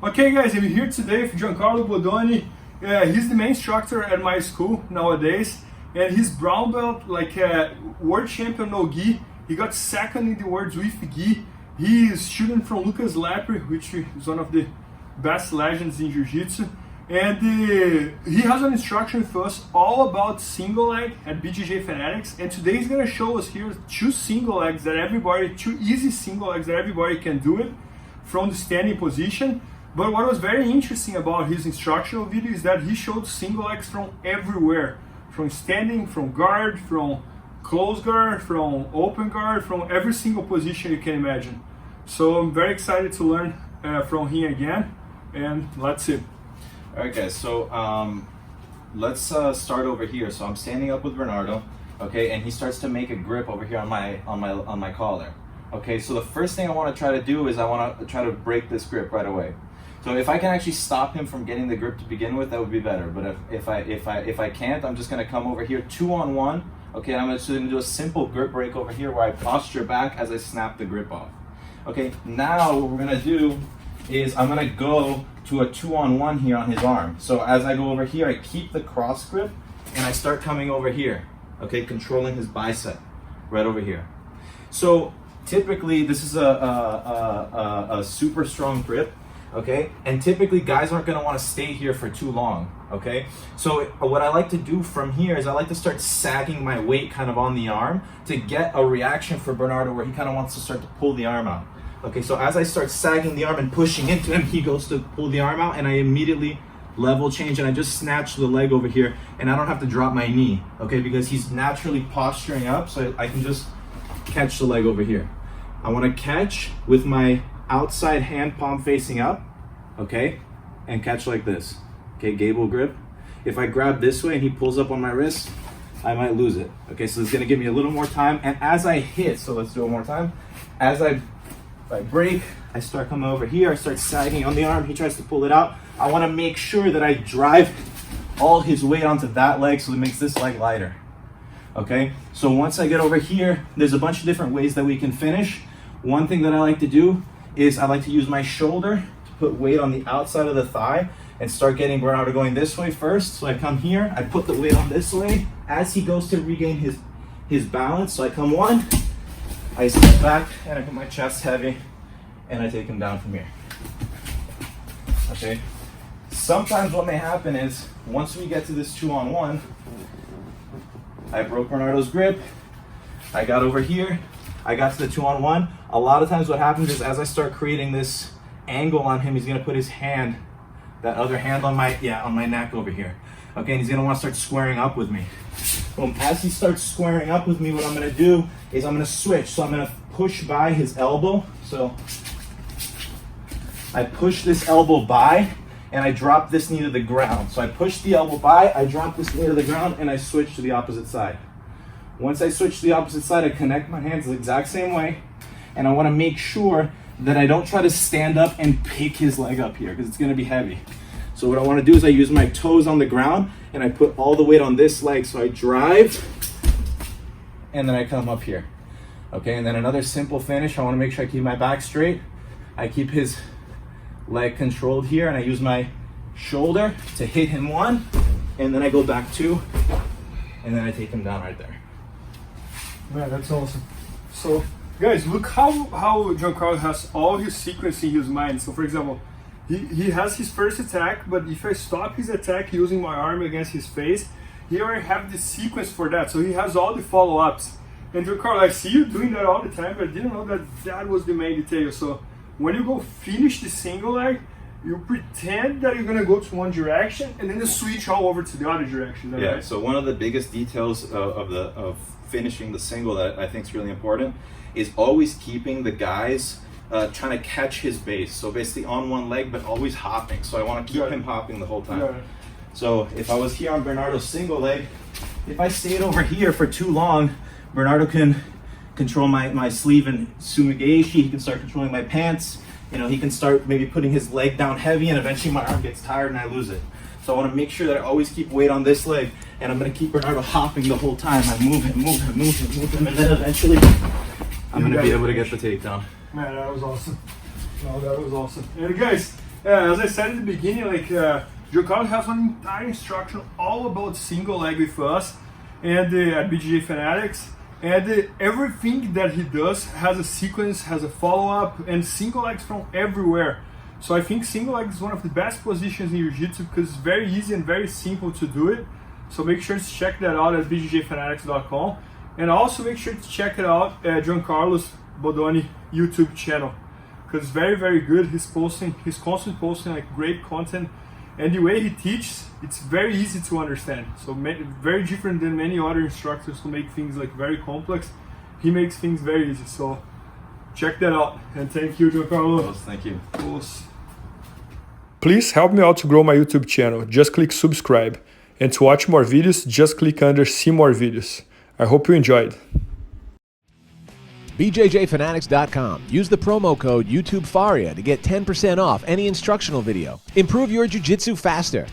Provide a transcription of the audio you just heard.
Okay guys, I'm here today with Giancarlo Bodoni. He's the main instructor at my school nowadays, and he's brown belt, like world champion no gi. He got second in the world with gi. He is student from Lucas Lepre, which is one of the best legends in Jiu-Jitsu. And he has an instruction with us all about single leg at BJJ Techniques. And today he's gonna show us here two single legs that everybody, two easy single legs that everybody can do it from the standing position. But what was very interesting about his instructional video is that he showed single legs from everywhere. From standing, from guard, from close guard, from open guard, from every single position you can imagine. So I'm very excited to learn from him again, and let's see. All right guys, so let's start over here. So I'm standing up with Bernardo, okay, and he starts to make a grip over here on my collar. Okay, so the first thing I want to try to do is I want to try to break this grip right away. So if I can actually stop him from getting the grip to begin with, that would be better. But if I can't, I'm just gonna come over here 2-on-1. Okay, and I'm just gonna do a simple grip break over here where I posture back as I snap the grip off. Okay, now what we're gonna do is I'm gonna go to a 2-on-1 here on his arm. So as I go over here, I keep the cross grip and I start coming over here. Okay, controlling his bicep right over here. So typically this is a super strong grip. Okay, and typically guys aren't going to want to stay here for too long. Okay, so what I like to do from here is I like to start sagging my weight kind of on the arm to get a reaction for Bernardo where he kind of wants to start to pull the arm out. Okay, so as I start sagging the arm and pushing into him, he goes to pull the arm out, and I immediately level change and I just snatch the leg over here, and I don't have to drop my knee. Okay, because he's naturally posturing up, so I can just catch the leg over here. I want to catch with my outside hand palm facing up, okay, and catch like this. Okay, gable grip. If I grab this way and he pulls up on my wrist, I might lose it. Okay, so it's gonna give me a little more time, and as I hit, so let's do it one more time. As I break, I start coming over here, I start sagging on the arm, he tries to pull it out. I wanna make sure that I drive all his weight onto that leg so it makes this leg lighter. Okay, so once I get over here, there's a bunch of different ways that we can finish. One thing that I like to do is I like to use my shoulder to put weight on the outside of the thigh and start getting Bernardo going this way first. So I come here, I put the weight on this way as he goes to regain his balance. So I come one, I step back and I put my chest heavy and I take him down from here. Okay. Sometimes what may happen is once we get to this 2-on-1, I broke Bernardo's grip, I got over here, I got to the 2-on-1. A lot of times what happens is as I start creating this angle on him, he's gonna put his hand, that other hand on my neck over here. Okay, and he's gonna wanna start squaring up with me. Boom, as he starts squaring up with me, what I'm gonna do is I'm gonna switch. So I'm gonna push by his elbow. So I push this elbow by and I drop this knee to the ground. So I push the elbow by, I drop this knee to the ground, and I switch to the opposite side. Once I switch to the opposite side, I connect my hands the exact same way, and I want to make sure that I don't try to stand up and pick his leg up here because it's going to be heavy. So what I want to do is I use my toes on the ground and I put all the weight on this leg. So I drive and then I come up here. Okay, and then another simple finish. I want to make sure I keep my back straight. I keep his leg controlled here and I use my shoulder to hit him one, and then I go back two, and then I take him down right there. Man, that's awesome. So, guys, look how Giancarlo has all his sequence in his mind. So, for example, he has his first attack, but if I stop his attack using my arm against his face, he already have the sequence for that. So he has all the follow-ups. And Giancarlo, I see you doing that all the time, but I didn't know that that was the main detail. So when you go finish the single leg, you pretend that you're gonna go to one direction, and then you switch all over to the other direction. Yeah. Right? So one of the biggest details of finishing the single that I think is really important is always keeping the guys trying to catch his base. So basically on one leg, but always hopping. So I want to keep him hopping the whole time. So if I was here on Bernardo's single leg, if I stayed over here for too long, Bernardo can control my sleeve and sumigaeshi. He can start controlling my pants. You know, he can start maybe putting his leg down heavy, and eventually my arm gets tired and I lose it. So I want to make sure that I always keep weight on this leg, and I'm going to keep Bernardo hopping the whole time. I move him, and then eventually I'm going to be able to get the takedown. Man, that was awesome. No, that was awesome. And guys, As I said in the beginning, like Giancarlo has an entire instruction all about single leg with us and at BJJ Fanatics, and everything that he does has a sequence, has a follow-up, and single legs from everywhere. So I think single leg is one of the best positions in Jiu-Jitsu because it's very easy and very simple to do it. So make sure to check that out at BJJFanatics.com, and also make sure to check it out at Giancarlo Bodoni YouTube channel, because it's very, very good. He's constantly posting like great content, and the way he teaches, it's very easy to understand. So very different than many other instructors who make things like very complex. He makes things very easy. So check that out, and thank you, Giancarlo. Thank you. Please help me out to grow my YouTube channel. Just click subscribe, and to watch more videos, just click under see more videos. I hope you enjoyed. BJJFanatics.com. Use the promo code YouTubeFaria to get 10% off any instructional video. Improve your jiu-jitsu faster.